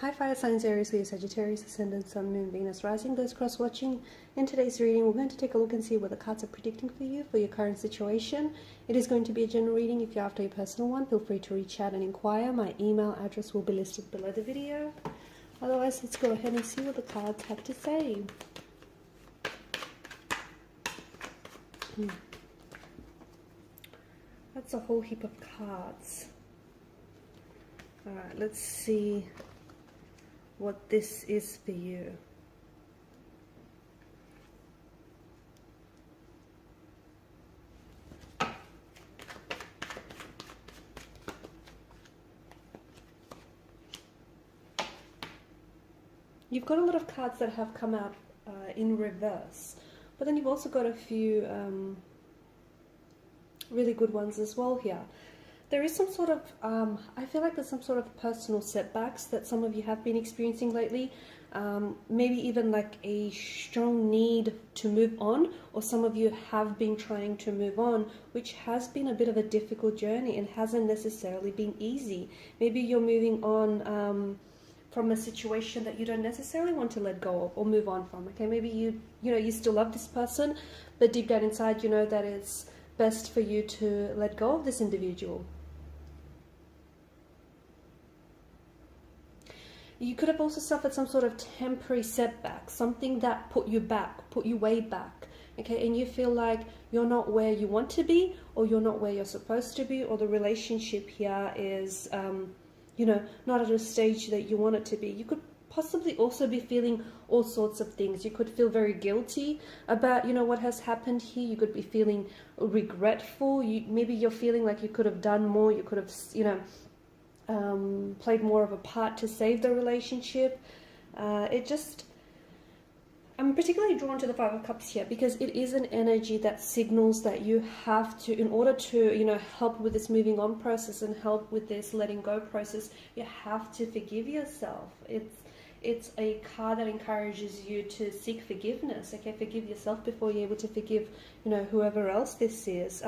Hi fire signs, Aries, Leo, Sagittarius, Ascendant, Sun, Moon, Venus, Rising. Those cross-watching. In today's reading, we're going to take a look and see what the cards are predicting for you, for your current situation. It is going to be a general reading. If you're after a personal one, feel free to reach out and inquire. My email address will be listed below the video. Otherwise, let's go ahead and see what the cards have to say. That's a whole heap of cards. Alright, let's see what this is for you. You've got a lot of cards that have come out in reverse, but then you've also got a few really good ones as well here. There is some sort of, I feel like there's some sort of personal setbacks that some of you have been experiencing lately. Maybe even like a strong need to move on, or some of you have been trying to move on, which has been a bit of a difficult journey and hasn't necessarily been easy. Maybe you're moving on from a situation that you don't necessarily want to let go of or move on from. Okay, maybe you still love this person, but deep down inside you know that it's best for you to let go of this individual. You could have also suffered some sort of temporary setback, something that put you back, put you way back, okay, and you feel like you're not where you want to be, or you're not where you're supposed to be, or the relationship here is, not at a stage that you want it to be. You could possibly also be feeling all sorts of things. You could feel very guilty about, what has happened here. You could be feeling regretful. Maybe you're feeling like you could have done more. You could have, played more of a part to save the relationship. I'm particularly drawn to the Five of Cups here because it is an energy that signals that you have to, in order to, help with this moving on process and help with this letting go process, you have to forgive yourself. It's a card that encourages you to seek forgiveness. Okay, forgive yourself before you're able to forgive, whoever else this is.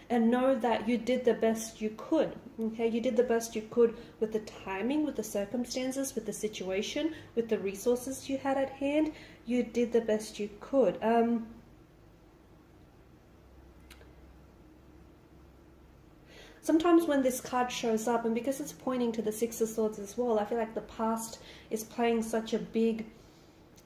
And know that you did the best you could. Okay, you did the best you could with the timing, with the circumstances, with the situation, with the resources you had at hand. You did the best you could. Sometimes when this card shows up, and because it's pointing to the Six of Swords as well, I feel like the past is playing such a big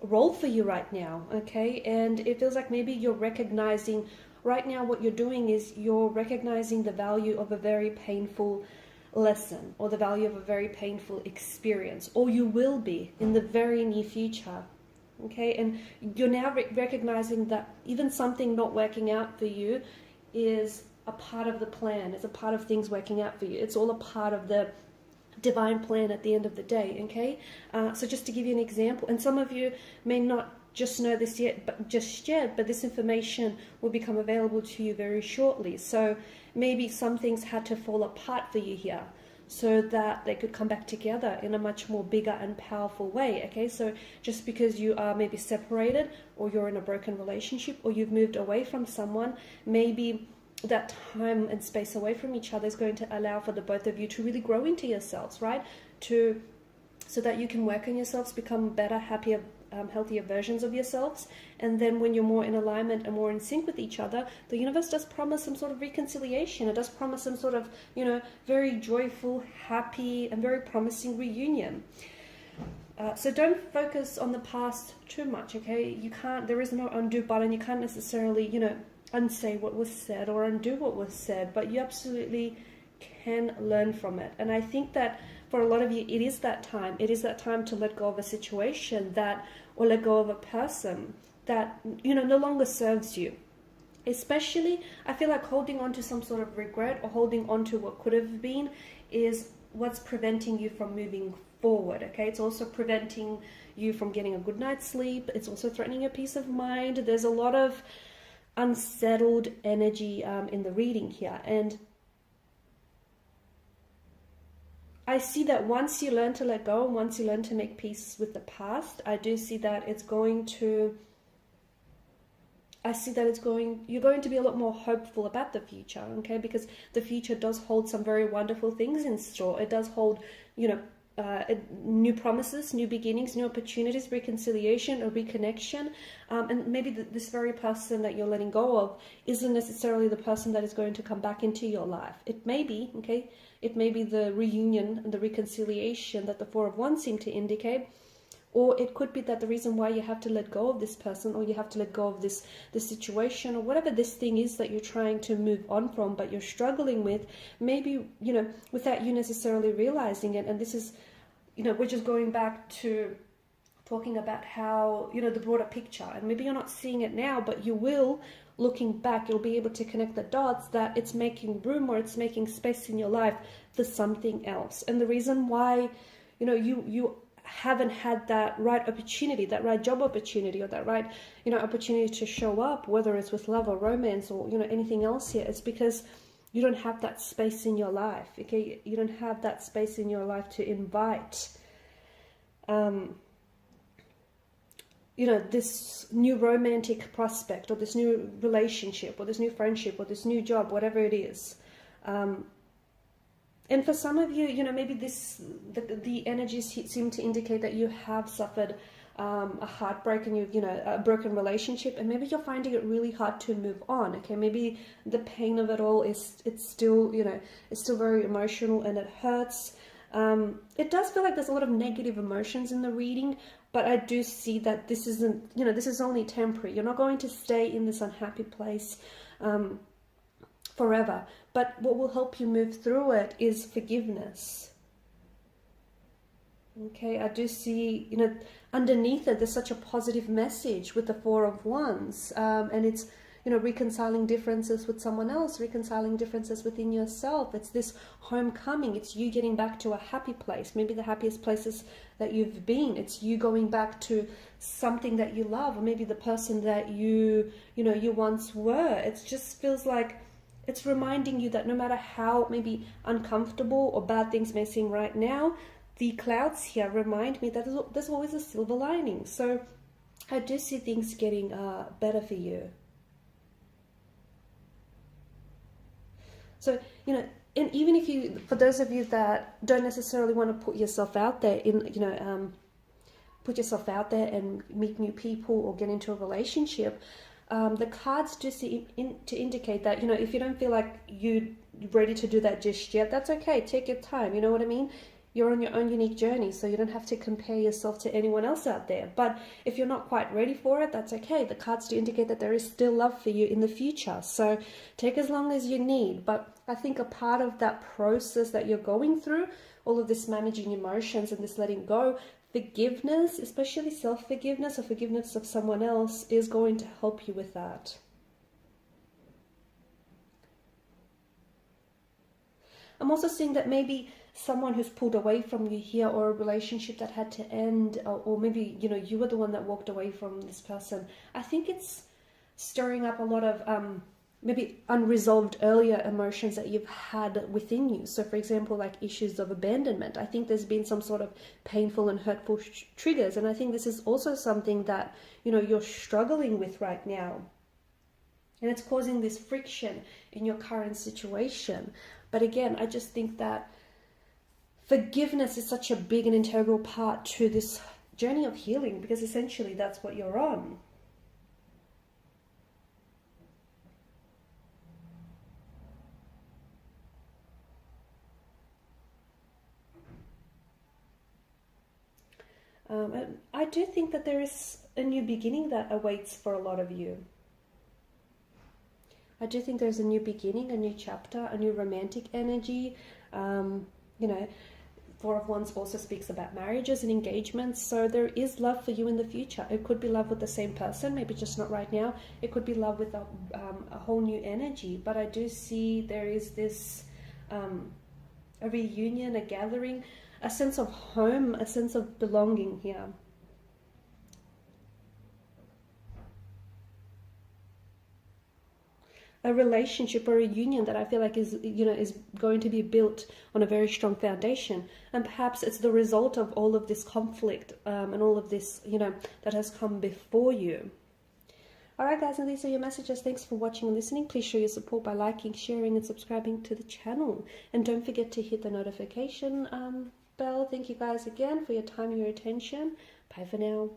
role for you right now, okay? And it feels like maybe you're recognizing, right now what you're doing is you're recognizing the value of a very painful lesson, or the value of a very painful experience, or you will be in the very near future, okay? And you're now recognizing that even something not working out for you is a part of the plan. It's a part of things working out for you. It's all a part of the divine plan at the end of the day, okay? So just to give you an example, and some of you may not just know this yet, but this information will become available to you very shortly. So maybe some things had to fall apart for you here so that they could come back together in a much more bigger and powerful way, okay? So just because you are maybe separated, or you're in a broken relationship, or you've moved away from someone, maybe that time and space away from each other is going to allow for the both of you to really grow into yourselves, right? So that you can work on yourselves, become better, happier, healthier versions of yourselves. And then when you're more in alignment and more in sync with each other, the universe does promise some sort of reconciliation. It does promise some sort of, very joyful, happy, and very promising reunion. So don't focus on the past too much, okay? There is no undo button. You can't necessarily, unsay what was said or undo what was said, but you absolutely can learn from it. And I think that for a lot of you, it is that time. It is that time to let go of a situation or let go of a person that, no longer serves you. Especially, I feel like holding on to some sort of regret or holding on to what could have been is what's preventing you from moving forward, okay? It's also preventing you from getting a good night's sleep. It's also threatening your peace of mind. There's a lot of unsettled energy in the reading here, and I see that once you learn to let go, and once you learn to make peace with the past, I do see that you're going to be a lot more hopeful about the future, okay? Because the future does hold some very wonderful things in store. It does hold, new promises, new beginnings, new opportunities, reconciliation or reconnection. And maybe this very person that you're letting go of isn't necessarily the person that is going to come back into your life. It may be, okay? It may be the reunion and the reconciliation that the Four of Wands seem to indicate. Or it could be that the reason why you have to let go of this person, or you have to let go of this situation, or whatever this thing is that you're trying to move on from, but you're struggling with, maybe, you know, without you necessarily realizing it. And this is, you know, we're just going back to talking about how, you know, the broader picture. And maybe you're not seeing it now, but you will, looking back, you'll be able to connect the dots that it's making room, or it's making space in your life for something else. And the reason why, you know, you haven't had that right opportunity, that right job opportunity, or that right, you know, opportunity to show up, whether it's with love or romance or, you know, anything else here, it's because you don't have that space in your life, okay? You don't have that space in your life to invite, you know, this new romantic prospect, or this new relationship, or this new friendship, or this new job, whatever it is. And for some of you, you know, maybe the energies seem to indicate that you have suffered a heartbreak, and you know, a broken relationship, and maybe you're finding it really hard to move on. Okay, maybe the pain of it all it's still, you know, it's still very emotional and it hurts. It does feel like there's a lot of negative emotions in the reading, but I do see that this isn't, you know, this is only temporary. You're not going to stay in this unhappy place forever. But what will help you move through it is forgiveness. Okay, I do see, you know, underneath it, there's such a positive message with the Four of Wands. And it's, you know, reconciling differences with someone else, reconciling differences within yourself. It's this homecoming. It's you getting back to a happy place, maybe the happiest places that you've been. It's you going back to something that you love, or maybe the person that you know, you once were. It just feels like it's reminding you that no matter how maybe uncomfortable or bad things may seem right now, the clouds here remind me that there's always a silver lining. So I do see things getting better for you. So, you know, and even if you, for those of you that don't necessarily want to put yourself out there in, you know, put yourself out there and meet new people or get into a relationship, the cards do seem to indicate that, you know, if you don't feel like you're ready to do that just yet, that's okay. Take your time. You know what I mean? You're on your own unique journey, so you don't have to compare yourself to anyone else out there. But if you're not quite ready for it, that's okay. The cards do indicate that there is still love for you in the future. So take as long as you need. But I think a part of that process that you're going through, all of this managing emotions and this letting go, forgiveness, especially self-forgiveness or forgiveness of someone else, is going to help you with that. I'm also seeing that maybe someone who's pulled away from you here, or a relationship that had to end, or maybe, you know, you were the one that walked away from this person. I think it's stirring up a lot of maybe unresolved earlier emotions that you've had within you. So for example, like issues of abandonment. I think there's been some sort of painful and hurtful triggers. And I think this is also something that, you know, you're struggling with right now. And it's causing this friction in your current situation. But again, I just think that forgiveness is such a big and integral part to this journey of healing, because essentially that's what you're on. I do think that there is a new beginning that awaits for a lot of you. I do think there's a new beginning, a new chapter, a new romantic energy. You know, Four of Wands also speaks about marriages and engagements. So there is love for you in the future. It could be love with the same person, maybe just not right now. It could be love with a whole new energy. But I do see there is this a reunion, a gathering, a sense of home, a sense of belonging here. A relationship or a union that I feel like is, you know, is going to be built on a very strong foundation. And perhaps it's the result of all of this conflict and all of this, you know, that has come before you. All right, guys, and these are your messages. Thanks for watching and listening. Please show your support by liking, sharing, and subscribing to the channel. And don't forget to hit the notification bell. Thank you guys again for your time and your attention. Bye for now.